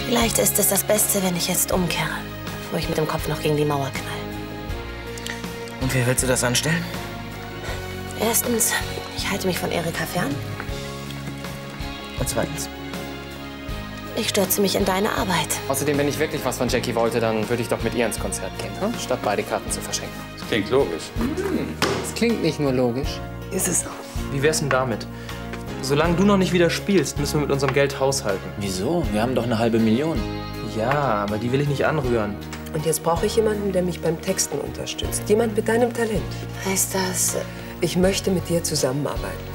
Vielleicht ist es das Beste, wenn ich jetzt umkehre, bevor ich mit dem Kopf noch gegen die Mauer knall. Und wie willst du das anstellen? Erstens, ich halte mich von Erika fern. Und zweitens? Ich stürze mich in deine Arbeit. Außerdem, wenn ich wirklich was von Jackie wollte, dann würde ich doch mit ihr ins Konzert gehen, hm? Statt beide Karten zu verschenken. Das klingt logisch. Das klingt nicht nur logisch. Ist es auch. Wie wär's denn damit? Solange du noch nicht wieder spielst, müssen wir mit unserem Geld haushalten. Wieso? Wir haben doch eine halbe Million. Ja, aber die will ich nicht anrühren. Und jetzt brauche ich jemanden, der mich beim Texten unterstützt. Jemand mit deinem Talent. Heißt das, Ich möchte mit dir zusammenarbeiten.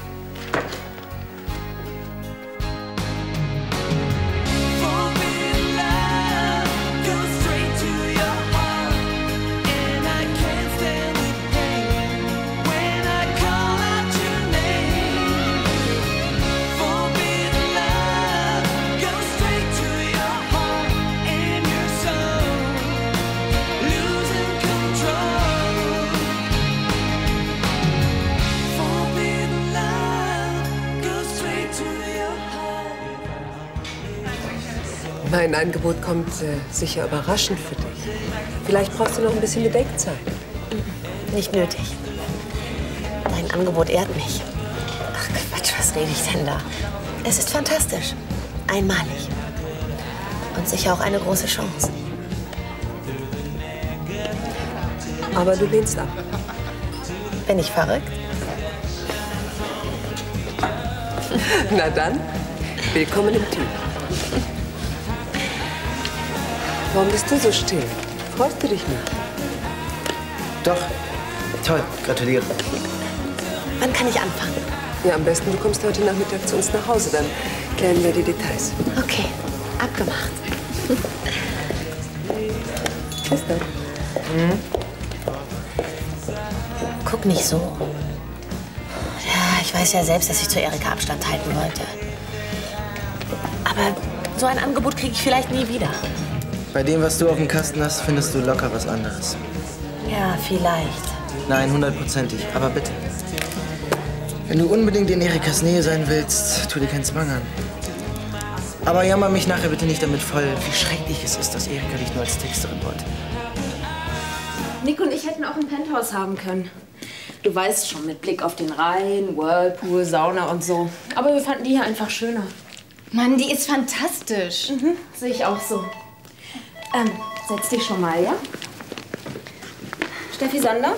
Mein Angebot kommt sicher überraschend für dich. Vielleicht brauchst du noch ein bisschen Bedenkzeit. nicht nötig. Dein Angebot ehrt mich. Ach Quatsch, was rede ich denn da? Es ist fantastisch. Einmalig. Und sicher auch eine große Chance. Aber du lehnst ab. Bin ich verrückt? Na dann, willkommen im Team. Warum bist du so still? Freust du dich nicht? Doch. Toll. Gratuliere. Wann kann ich anfangen? Ja, am besten, du kommst heute Nachmittag zu uns nach Hause. Dann klären wir die Details. Okay, abgemacht. Bis dann. Guck nicht so. Ja, ich weiß ja selbst, dass ich zu Erika Abstand halten wollte. Aber so ein Angebot kriege ich vielleicht nie wieder. Bei dem, was du auf dem Kasten hast, findest du locker was anderes. Ja, vielleicht. Nein, 100%ig. Aber bitte. Wenn du unbedingt in Erikas Nähe sein willst, tu dir keinen Zwang an. Aber jammer mich nachher bitte nicht damit voll, wie schrecklich es ist, dass Erika dich nur als Texterin wollte. Nick und ich hätten auch ein Penthouse haben können. Du weißt schon, mit Blick auf den Rhein, Whirlpool, Sauna und so. Aber wir fanden die hier einfach schöner. Mann, die ist fantastisch. Sehe ich auch so. Setz dich schon mal, ja? Steffi Sander?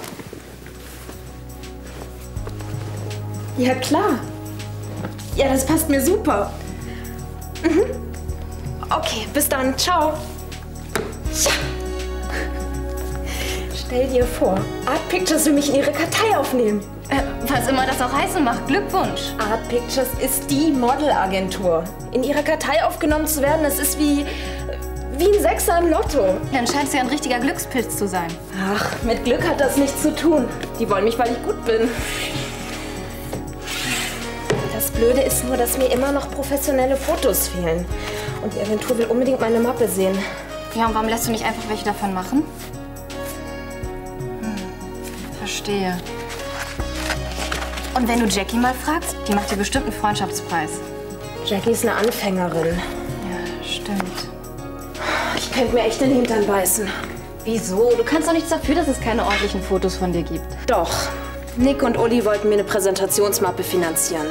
Ja, klar. Ja, das passt mir super. Okay, bis dann. Ciao. Ja. Stell dir vor, Art Pictures will mich in ihre Kartei aufnehmen. Was immer das auch heißen mag, Glückwunsch. Art Pictures ist die Modelagentur. In ihrer Kartei aufgenommen zu werden, das ist wie ein Sechser im Lotto. Dann scheinst du ja ein richtiger Glückspilz zu sein. Ach, mit Glück hat das nichts zu tun. Die wollen mich, weil ich gut bin. Das Blöde ist nur, dass mir immer noch professionelle Fotos fehlen. Und die Agentur will unbedingt meine Mappe sehen. Ja, und warum lässt du nicht einfach welche davon machen? Verstehe. Und wenn du Jackie mal fragst, die macht dir bestimmt einen Freundschaftspreis. Jackie ist eine Anfängerin. Ja, stimmt. Ich könnte mir echt den Hintern beißen. Wieso? Du kannst doch nichts dafür, dass es keine ordentlichen Fotos von dir gibt. Doch. Nick und Uli wollten mir eine Präsentationsmappe finanzieren.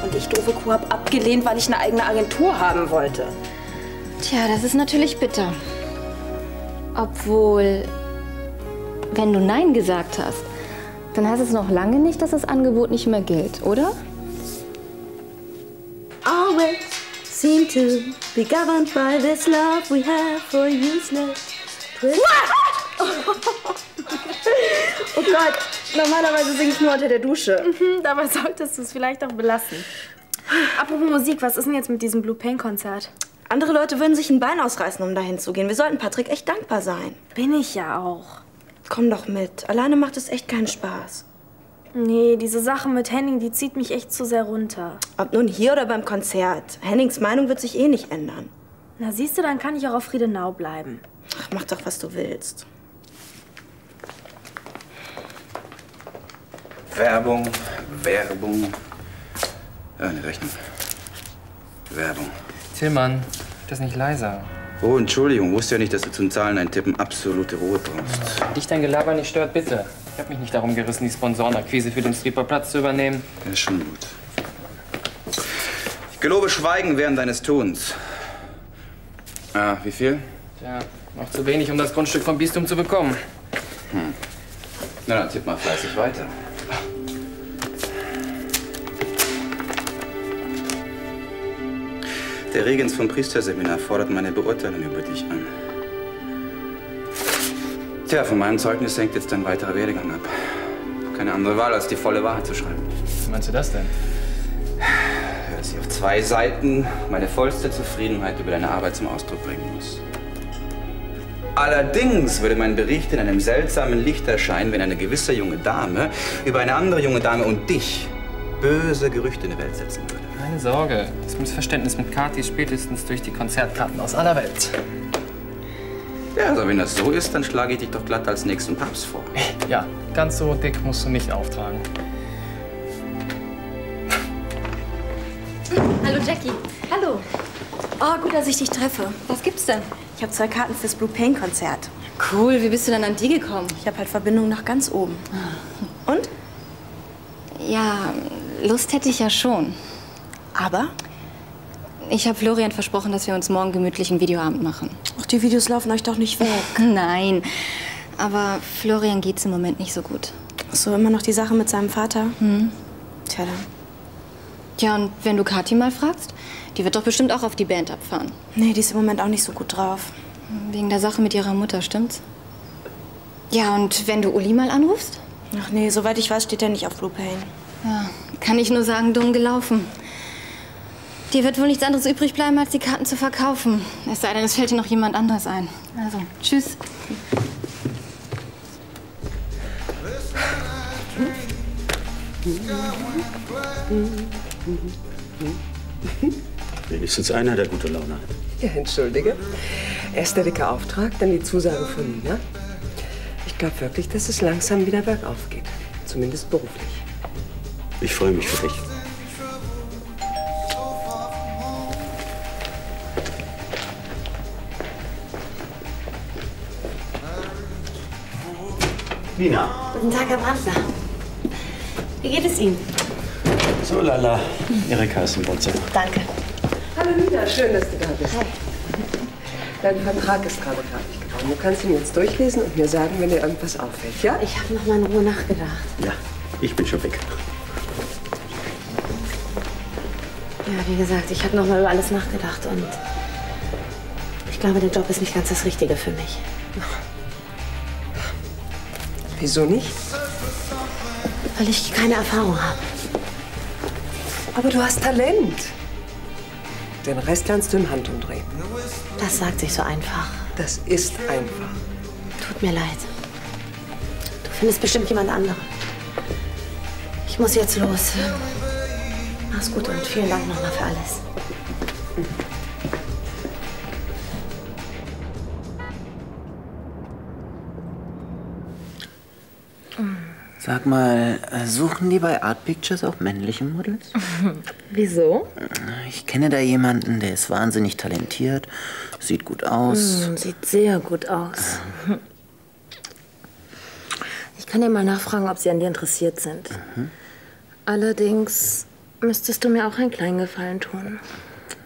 Und ich, doofe Kuh, hab abgelehnt, weil ich eine eigene Agentur haben wollte. Tja, das ist natürlich bitter. Obwohl, wenn du Nein gesagt hast, dann heißt es noch lange nicht, dass das Angebot nicht mehr gilt, oder? Always seem to be governed by this love we have for useless. Oh Gott, normalerweise singe ich nur unter der Dusche. Dabei solltest du es vielleicht auch belassen. Apropos Musik, was ist denn jetzt mit diesem Blue Pain Konzert? Andere Leute würden sich ein Bein ausreißen, um dahin zu gehen. Wir sollten Patrick echt dankbar sein. Bin ich ja auch. Komm doch mit. Alleine macht es echt keinen Spaß. Nee, diese Sache mit Henning, die zieht mich echt zu sehr runter. Ob nun hier oder beim Konzert. Hennings Meinung wird sich eh nicht ändern. Na siehst du, dann kann ich auch auf Friedenau bleiben. Ach, mach doch, was du willst. Werbung, Werbung. Ja, eine Rechnung. Werbung. Tillmann, das nicht leiser. Oh, Entschuldigung, wusste ja nicht, dass du zum Zahlen eintippen absolute Ruhe brauchst. Wenn dich dein Gelaber nicht stört, bitte. Ich habe mich nicht darum gerissen, die Sponsorenakquise für den Stripperplatz zu übernehmen. Ja, ist schon gut. Ich gelobe Schweigen während deines Tuns. Ah, wie viel? Tja, noch zu wenig, um das Grundstück vom Bistum zu bekommen. Na, dann tipp mal fleißig weiter. Der Regens vom Priesterseminar fordert meine Beurteilung über dich an. Tja, von meinem Zeugnis hängt jetzt dein weiterer Werdegang ab. Keine andere Wahl, als die volle Wahrheit zu schreiben. Wie meinst du das denn? Dass ich auf 2 Seiten meine vollste Zufriedenheit über deine Arbeit zum Ausdruck bringen muss. Allerdings würde mein Bericht in einem seltsamen Licht erscheinen, wenn eine gewisse junge Dame über eine andere junge Dame und dich böse Gerüchte in die Welt setzen würde. Keine Sorge. Das Missverständnis mit Kathi spätestens durch die Konzertkarten aus aller Welt. Ja, also wenn das so ist, dann schlage ich dich doch glatt als nächsten Papst vor. Ja, ganz so dick musst du nicht auftragen. Hallo Jackie. Hallo. Oh, gut, dass ich dich treffe. Was gibt's denn? Ich habe 2 Karten fürs Blue Pain Konzert. Cool, wie bist du denn an die gekommen? Ich habe halt Verbindung nach ganz oben. Und? Ja, Lust hätte ich ja schon. Aber? Ich habe Florian versprochen, dass wir uns morgen gemütlich einen Videoabend machen. Ach, die Videos laufen euch doch nicht weg. Nein, aber Florian geht's im Moment nicht so gut. Ach so, immer noch die Sache mit seinem Vater? Tja, dann. Ja, und wenn du Kathi mal fragst, die wird doch bestimmt auch auf die Band abfahren. Nee, die ist im Moment auch nicht so gut drauf. Wegen der Sache mit ihrer Mutter, stimmt's? Ja, und wenn du Uli mal anrufst? Ach nee, soweit ich weiß, steht er nicht auf Blue Pain. Ja, kann ich nur sagen, dumm gelaufen. Dir wird wohl nichts anderes übrig bleiben, als die Karten zu verkaufen. Es sei denn, es fällt dir noch jemand anderes ein. Also, tschüss. Wenigstens einer, der gute Laune hat. Ja, entschuldige. Erst der dicke Auftrag, dann die Zusage von Nina. Ich glaube wirklich, dass es langsam wieder bergauf geht. Zumindest beruflich. Ich freue mich für dich. Nina. Guten Tag, Herr Brandner. Wie geht es Ihnen? So, lala. Erika ist im Wohnzimmer. Danke. Hallo Nina, schön, dass du da bist. Hi. Dein Vertrag ist gerade fertig geworden. Du kannst ihn jetzt durchlesen und mir sagen, wenn dir irgendwas auffällt, ja? Ich habe noch mal in Ruhe nachgedacht. Ja, ich bin schon weg. Ja, wie gesagt, ich habe noch mal über alles nachgedacht und ich glaube, der Job ist nicht ganz das Richtige für mich. Wieso nicht? Weil ich keine Erfahrung habe. Aber du hast Talent. Den Rest lernst du im Handumdrehen. Das sagt sich so einfach. Das ist einfach. Tut mir leid. Du findest bestimmt jemand anderen. Ich muss jetzt los. Mach's gut und vielen Dank nochmal für alles. Sag mal, suchen die bei Art Pictures auch männliche Models? Wieso? Ich kenne da jemanden, der ist wahnsinnig talentiert, sieht gut aus. Sieht sehr gut aus. Ich kann dir mal nachfragen, ob sie an dir interessiert sind. Allerdings müsstest du mir auch einen kleinen Gefallen tun.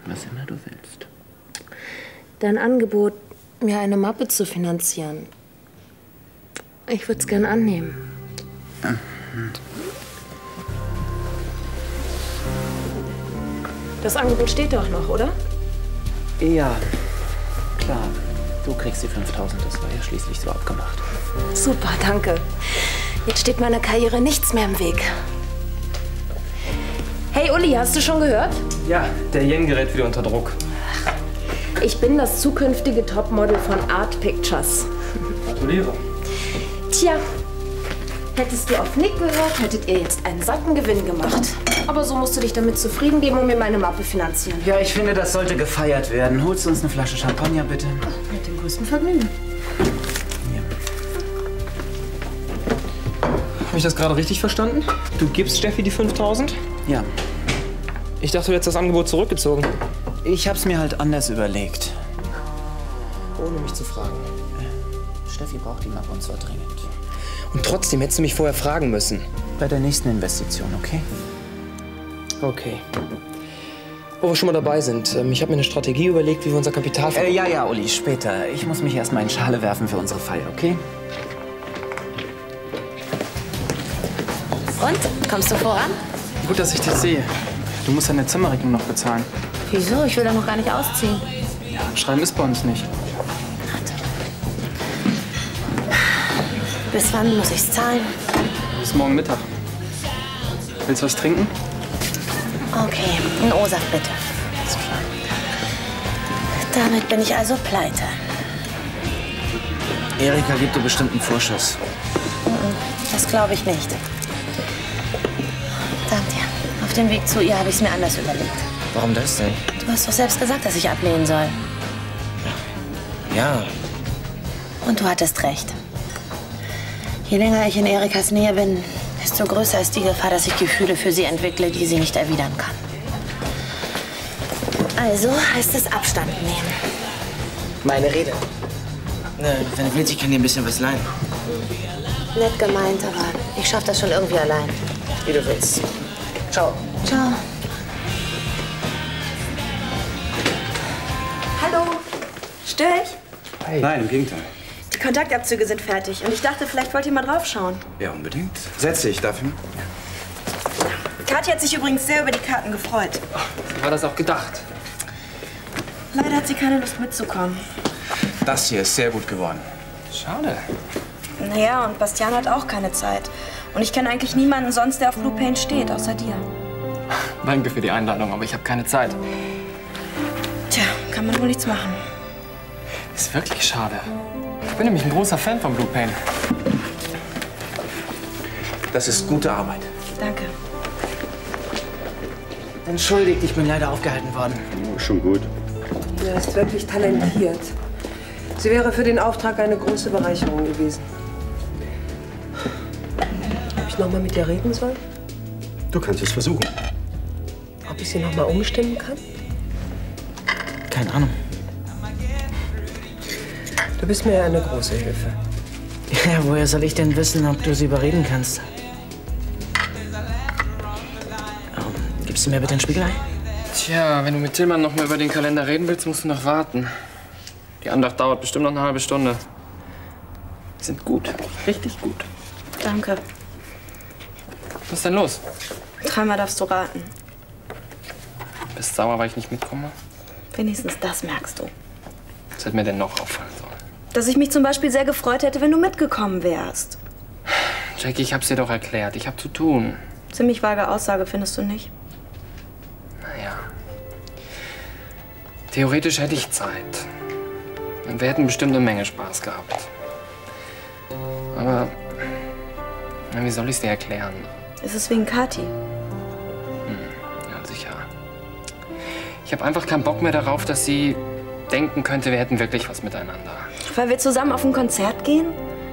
Was immer du willst. Dein Angebot, mir eine Mappe zu finanzieren. Ich würde es gern annehmen. Das Angebot steht doch noch, oder? Ja, klar. Du kriegst die 5.000, das war ja schließlich so abgemacht. Super, danke. Jetzt steht meiner Karriere nichts mehr im Weg. Hey Uli, hast du schon gehört? Ja, der Yen gerät wieder unter Druck. Ich bin das zukünftige Topmodel von Art Pictures. Gratuliere. Tja, hättest du auf Nick gehört, hättet ihr jetzt einen satten Gewinn gemacht. Aber so musst du dich damit zufrieden geben und mir meine Mappe finanzieren. Ja, ich finde, das sollte gefeiert werden. Holst du uns eine Flasche Champagner, bitte? Mit dem größten Vergnügen. Habe ich das gerade richtig verstanden? Du gibst Steffi die 5.000? Ja. Ich dachte, du hättest das Angebot zurückgezogen. Ich hab's mir halt anders überlegt. ohne mich zu fragen. Steffi braucht ihn ab und zwar dringend. Und trotzdem hättest du mich vorher fragen müssen. Bei der nächsten Investition, okay? Okay. Wo wir schon mal dabei sind, ich habe mir eine Strategie überlegt, wie wir unser Kapital... Ja, Uli, später. Ich muss mich erstmal in Schale werfen für unsere Feier, okay? Und? Kommst du voran? Gut, dass ich dich sehe. Du musst deine Zimmerrechnung noch bezahlen. Wieso? Ich will doch noch gar nicht ausziehen. Ja, schreiben ist bei uns nicht. Bis wann muss ich's zahlen? Bis morgen Mittag. Willst du was trinken? Okay, ein O-Saft bitte. Ist klar. Damit bin ich also pleite. Erika gibt dir bestimmt einen Vorschuss. Das glaube ich nicht. Dank dir. Auf dem Weg zu ihr habe ich es mir anders überlegt. Warum das denn? Du hast doch selbst gesagt, dass ich ablehnen soll. Ja. Und du hattest recht. Je länger ich in Erikas Nähe bin, desto größer ist die Gefahr, dass ich Gefühle für sie entwickle, die sie nicht erwidern kann. Also heißt es Abstand nehmen. Meine Rede. Wenn du willst, ich kann dir ein bisschen was leihen. Nett gemeint, aber ich schaffe das schon irgendwie allein. Wie du willst. Ciao. Ciao. Hallo. Störe ich? Hey. Nein, im Gegenteil. Die Kontaktabzüge sind fertig und ich dachte, vielleicht wollt ihr mal draufschauen. Ja, unbedingt. Setz dich, darf ich? Kathi hat sich übrigens sehr über die Karten gefreut. War das auch gedacht? Leider hat sie keine Lust mitzukommen. Das hier ist sehr gut geworden. Schade. Naja, und Bastian hat auch keine Zeit. Und ich kenne eigentlich niemanden sonst, der auf Blue Paint steht, außer dir. Danke für die Einladung, aber ich habe keine Zeit. Tja, kann man wohl nichts machen. Ist wirklich schade. Ich bin nämlich ein großer Fan von Blue Paint. Das ist gute Arbeit. Danke. Entschuldigt, ich bin leider aufgehalten worden. Oh, schon gut. Er ist wirklich talentiert. Sie wäre für den Auftrag eine große Bereicherung gewesen. Ob ich noch mal mit ihr reden soll? Du kannst es versuchen. Ob ich sie noch mal umstimmen kann? Keine Ahnung. Du bist mir ja eine große Hilfe. Ja, woher soll ich denn wissen, ob du sie überreden kannst? Gibst du mir bitte ein Spiegelei? Tja, wenn du mit Tillmann noch mal über den Kalender reden willst, musst du noch warten. Die Andacht dauert bestimmt noch eine halbe Stunde. Die sind gut. Richtig gut. Danke. Was ist denn los? Dreimal darfst du raten. Bist sauer, weil ich nicht mitkomme? Wenigstens das merkst du. Was hätte mir denn noch auffallen sollen? Dass ich mich zum Beispiel sehr gefreut hätte, wenn du mitgekommen wärst. Jackie, ich hab's dir doch erklärt. Ich hab zu tun. Ziemlich vage Aussage, findest du nicht? Naja. Theoretisch hätte ich Zeit. Und wir hätten bestimmt eine Menge Spaß gehabt. Aber wie soll ich es dir erklären? Ist es wegen Kathi? Ja, sicher. Ich habe einfach keinen Bock mehr darauf, dass sie denken könnte, wir hätten wirklich was miteinander. Weil wir zusammen auf ein Konzert gehen?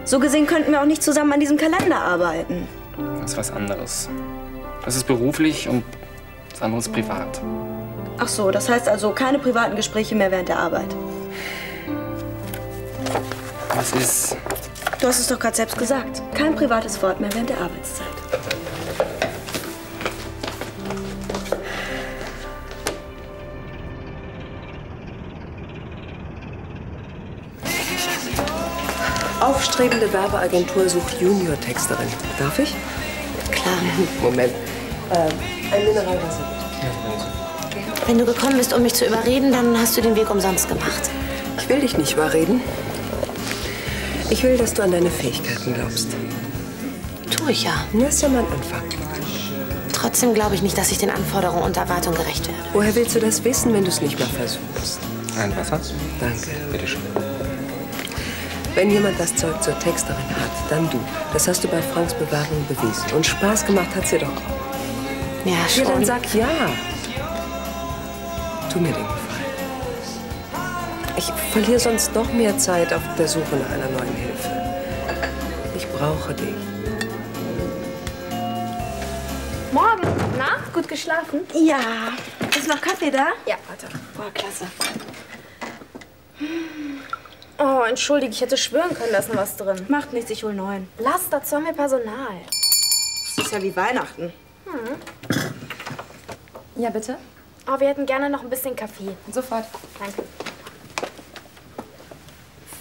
So gesehen könnten wir auch nicht zusammen an diesem Kalender arbeiten. Das ist was anderes. Das ist beruflich und das andere ist privat. Ach so, das heißt also keine privaten Gespräche mehr während der Arbeit. Was ist? Du hast es doch gerade selbst gesagt. Kein privates Wort mehr während der Arbeitszeit. Aufstrebende Werbeagentur sucht Junior-Texterin. Darf ich? Klar. Moment. Ein Mineralwasser. Wenn du gekommen bist, um mich zu überreden, dann hast du den Weg umsonst gemacht. Ich will dich nicht überreden. Ich will, dass du an deine Fähigkeiten glaubst. Tue ich ja. Das ist ja mal ein Anfang. Trotzdem glaube ich nicht, dass ich den Anforderungen und Erwartungen gerecht werde. Woher willst du das wissen, wenn du es nicht mal versuchst? Ein Wasser? Danke. Bitte schön. Wenn jemand das Zeug zur Texterin hat, dann du. Das hast du bei Franks Bewerbung bewiesen. Und Spaß gemacht hat sie doch auch. Ja, schon. Ja, dann sag ja. Tu mir den Gefallen. Ich verliere sonst noch mehr Zeit auf der Suche nach einer neuen Hilfe. Ich brauche dich. Morgen. Na, gut geschlafen? Ja. Ist noch Kaffee da? Ja, warte. Boah, klasse. Oh, entschuldige, ich hätte schwören können, da ist noch was drin. Macht nichts, ich hol 9. Lass, dazu haben wir Personal. Das ist ja wie Weihnachten. Ja, bitte? Oh, wir hätten gerne noch ein bisschen Kaffee. Sofort. Danke.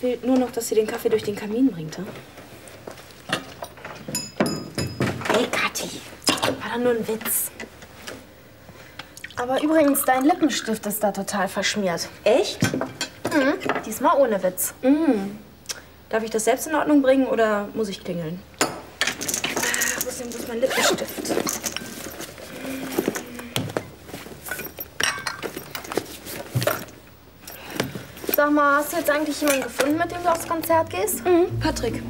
Fehlt nur noch, dass sie den Kaffee durch den Kamin bringt, hm? Hey, Kathi. War doch nur ein Witz. Aber übrigens, dein Lippenstift ist da total verschmiert. Echt? Mhm. Diesmal ohne Witz. Mhm. Darf ich das selbst in Ordnung bringen oder muss ich klingeln? Wo ist denn bloß mein Lippenstift? Sag mal, hast du jetzt eigentlich jemanden gefunden, mit dem du aufs Konzert gehst? Mhm, Patrick.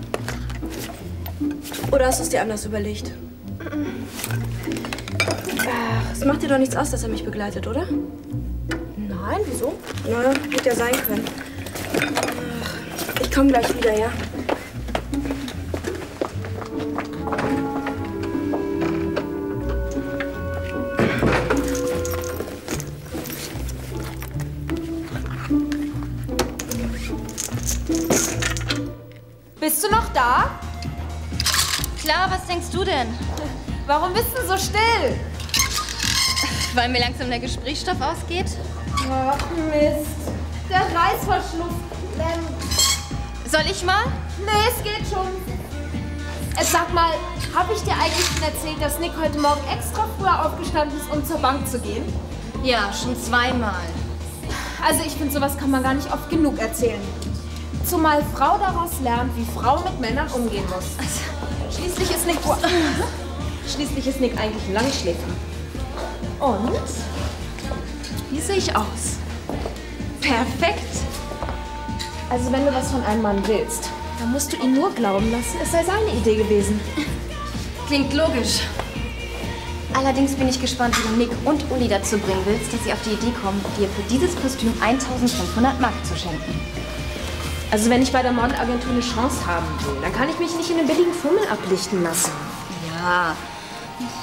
Oder hast du es dir anders überlegt? Ach, es macht dir doch nichts aus, dass er mich begleitet, oder? Nein, wieso? Na, hätte ja sein können. Ach, ich komme gleich wieder, ja? Bist du noch da? Klar, was denkst du denn? Warum bist du so still? Weil mir langsam der Gesprächsstoff ausgeht? Ach Mist. Der Reißverschluss klemmt. Soll ich mal? Nee, es geht schon. Sag mal, habe ich dir eigentlich schon erzählt, dass Nick heute Morgen extra früher aufgestanden ist, um zur Bank zu gehen? Ja, schon zweimal. Also ich finde, sowas kann man gar nicht oft genug erzählen. Zumal Frau daraus lernt, wie Frau mit Männern umgehen muss. Schließlich ist Nick eigentlich ein Langschläfer. Und? Wie sehe ich aus? Perfekt. Also wenn du was von einem Mann willst, dann musst du ihn nur glauben lassen, es sei seine Idee gewesen. Klingt logisch. Allerdings bin ich gespannt, wie du Nick und Uli dazu bringen willst, dass sie auf die Idee kommen, dir für dieses Kostüm 1500 Mark zu schenken. Also wenn ich bei der Modeagentur eine Chance haben will, dann kann ich mich nicht in den billigen Fummel ablichten lassen. Ja,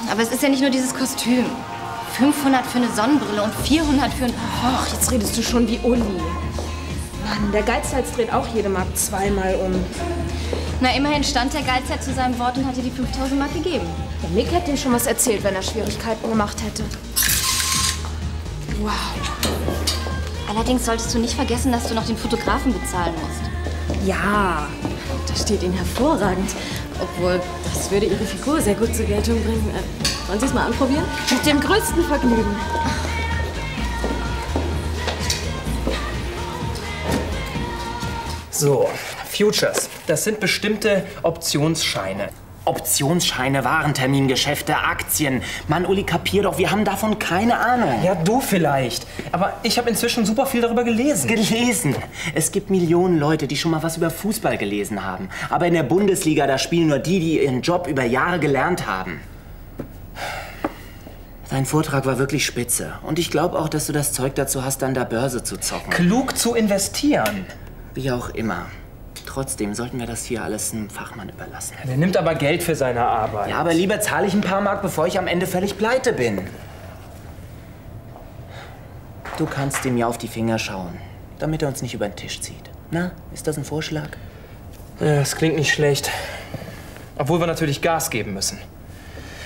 aber es ist ja nicht nur dieses Kostüm. 500 für eine Sonnenbrille und 400 für ein... Ach, jetzt redest du schon wie Uli. Mann, der Geizhals dreht auch jede Mark zweimal um. Na, immerhin stand der Geizhals zu seinem Wort und hat dir die 5000 Mark gegeben. Der Nick hätte ihm schon was erzählt, wenn er Schwierigkeiten gemacht hätte. Wow. Allerdings solltest du nicht vergessen, dass du noch den Fotografen bezahlen musst. Ja, das steht Ihnen hervorragend. Obwohl, das würde Ihre Figur sehr gut zur Geltung bringen. Wollen Sie es mal anprobieren? Mit dem größten Vergnügen. So, Futures. Das sind bestimmte Optionsscheine. Optionsscheine, Warentermingeschäfte, Aktien. Mann, Uli, kapier doch, wir haben davon keine Ahnung. Ja, du vielleicht. Aber ich habe inzwischen super viel darüber gelesen. Gelesen? Es gibt Millionen Leute, die schon mal was über Fußball gelesen haben. Aber in der Bundesliga, da spielen nur die, die ihren Job über Jahre gelernt haben. Dein Vortrag war wirklich spitze. Und ich glaube auch, dass du das Zeug dazu hast, an der Börse zu zocken. Klug zu investieren. Wie auch immer. Trotzdem sollten wir das hier alles einem Fachmann überlassen. Der nimmt aber Geld für seine Arbeit. Ja, aber lieber zahle ich ein paar Mark, bevor ich am Ende völlig pleite bin. Du kannst ihm ja auf die Finger schauen, damit er uns nicht über den Tisch zieht. Na, ist das ein Vorschlag? Ja, das klingt nicht schlecht. Obwohl wir natürlich Gas geben müssen.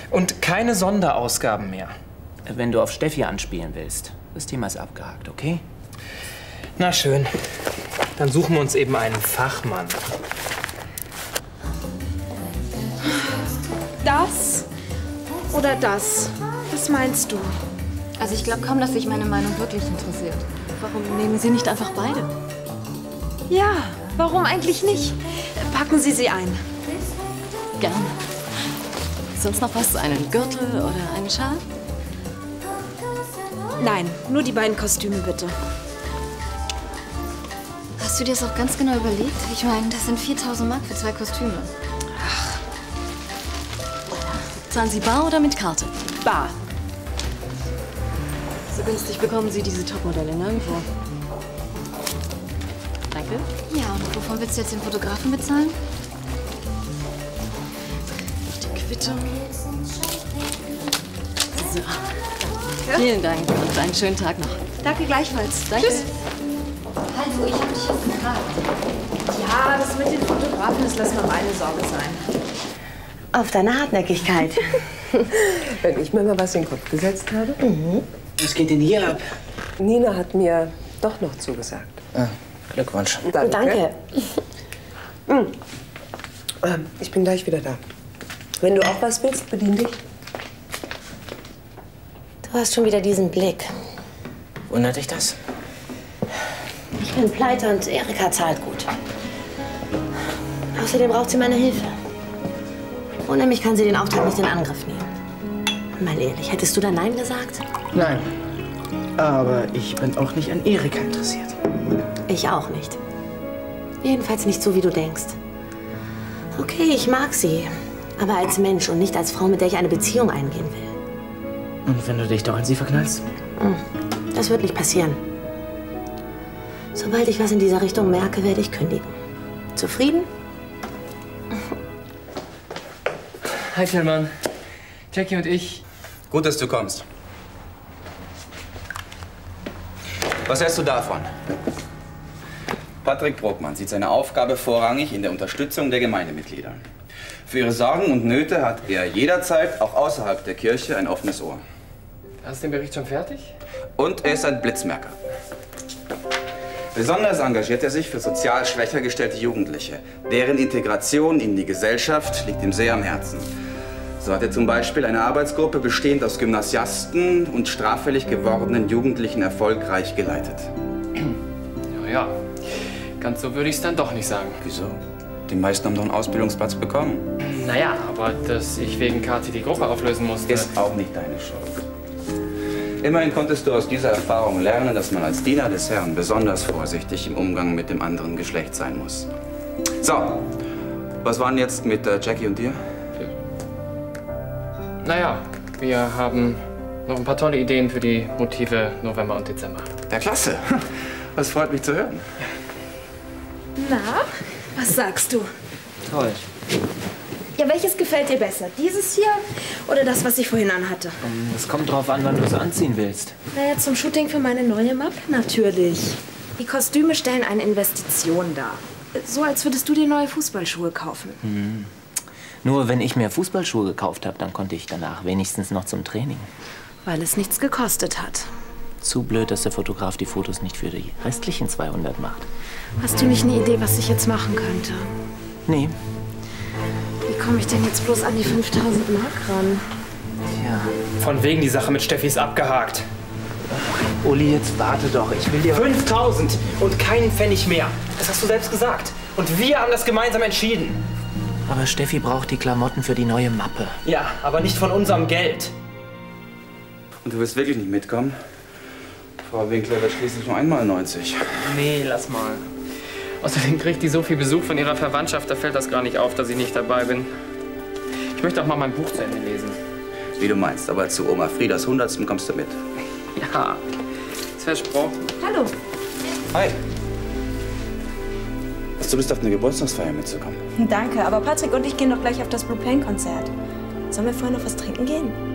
Und keine Sonderausgaben mehr. Wenn du auf Steffi anspielen willst. Das Thema ist abgehakt, okay? Na schön. Dann suchen wir uns eben einen Fachmann. Das oder das? Was meinst du? Also ich glaube kaum, dass sich meine Meinung wirklich interessiert. Warum nehmen Sie nicht einfach beide? Ja, warum eigentlich nicht? Packen Sie sie ein. Gerne. Sonst noch was? Einen Gürtel oder einen Schal? Nein, nur die beiden Kostüme bitte. Hast du dir das auch ganz genau überlegt? Ich meine, das sind 4000 Mark für 2 Kostüme. Ach. Zahlen Sie bar oder mit Karte? Bar. So günstig bekommen Sie diese Topmodelle nirgendwo. Danke. Ja, und wovon willst du jetzt den Fotografen bezahlen? Die Quittung. So. Vielen Dank und einen schönen Tag noch. Danke gleichfalls. Danke. Tschüss. Hallo, ich hab dich jetzt gefragt. Ja, das mit den Fotografen, das lass mal meine Sorge sein. Auf deine Hartnäckigkeit. Wenn ich mir mal was in den Kopf gesetzt habe. Was geht denn hier ab? Nina hat mir doch noch zugesagt. Ah, Glückwunsch. Danke. Ich bin gleich wieder da. Wenn du auch was willst, bedien dich. Du hast schon wieder diesen Blick. Wundert dich das? Ich bin pleite und Erika zahlt gut. Außerdem braucht sie meine Hilfe. Ohne mich kann sie den Auftrag nicht in Angriff nehmen. Mal ehrlich, hättest du da Nein gesagt? Nein. Aber ich bin auch nicht an Erika interessiert. Ich auch nicht. Jedenfalls nicht so, wie du denkst. Okay, ich mag sie. Aber als Mensch und nicht als Frau, mit der ich eine Beziehung eingehen will. Und wenn du dich doch in sie verknallst? Das wird nicht passieren. Sobald ich was in dieser Richtung merke, werde ich kündigen. Zufrieden? Hi Tillmann. Jackie und ich. Gut, dass du kommst. Was hältst du davon? Patrick Bruckmann sieht seine Aufgabe vorrangig in der Unterstützung der Gemeindemitglieder. Für ihre Sorgen und Nöte hat er jederzeit, auch außerhalb der Kirche, ein offenes Ohr. Hast du den Bericht schon fertig? Und er ist ein Blitzmerker. Besonders engagiert er sich für sozial schwächer gestellte Jugendliche. Deren Integration in die Gesellschaft liegt ihm sehr am Herzen. So hat er zum Beispiel eine Arbeitsgruppe bestehend aus Gymnasiasten und straffällig gewordenen Jugendlichen erfolgreich geleitet. Ja, ganz so würde ich es dann doch nicht sagen. Wieso? Die meisten haben doch einen Ausbildungsplatz bekommen. Naja, aber dass ich wegen Kathi die Gruppe auflösen musste... Ist auch nicht deine Schuld. Immerhin konntest du aus dieser Erfahrung lernen, dass man als Diener des Herrn besonders vorsichtig im Umgang mit dem anderen Geschlecht sein muss. So, was war denn jetzt mit Jackie und dir? Naja, wir haben noch ein paar tolle Ideen für die Motive November und Dezember. Ja, klasse. Das freut mich zu hören. Na, was sagst du? Toll. Ja, welches gefällt dir besser? Dieses hier oder das, was ich vorhin anhatte? Es kommt drauf an, wann du es anziehen willst. Naja, zum Shooting für meine neue Map natürlich. Die Kostüme stellen eine Investition dar. So, als würdest du dir neue Fußballschuhe kaufen. Nur wenn ich mir Fußballschuhe gekauft habe, dann konnte ich danach wenigstens noch zum Training. Weil es nichts gekostet hat. Zu blöd, dass der Fotograf die Fotos nicht für die restlichen 200 macht. Hast du nicht eine Idee, was ich jetzt machen könnte? Nee. Wie komme ich denn jetzt bloß an die 5000 Mark ran? Tja. Von wegen, die Sache mit Steffi ist abgehakt. Uli, jetzt warte doch. Ich will dir... 5000 und keinen Pfennig mehr. Das hast du selbst gesagt. Und wir haben das gemeinsam entschieden. Aber Steffi braucht die Klamotten für die neue Mappe. Ja, aber nicht von unserem Geld. Und du willst wirklich nicht mitkommen? Frau Winkler wird schließlich nur einmal 90. Nee, lass mal. Außerdem kriegt die so viel Besuch von ihrer Verwandtschaft, da fällt das gar nicht auf, dass ich nicht dabei bin. Ich möchte auch mal mein Buch zu Ende lesen. Wie du meinst, aber zu Oma Friedas 100. kommst du mit. Ja, ist versprochen. Hallo. Hi. Du bist auf eine Geburtstagsfeier mitzukommen. Danke, aber Patrick und ich gehen doch gleich auf das Blue Plane Konzert. Sollen wir vorher noch was trinken gehen?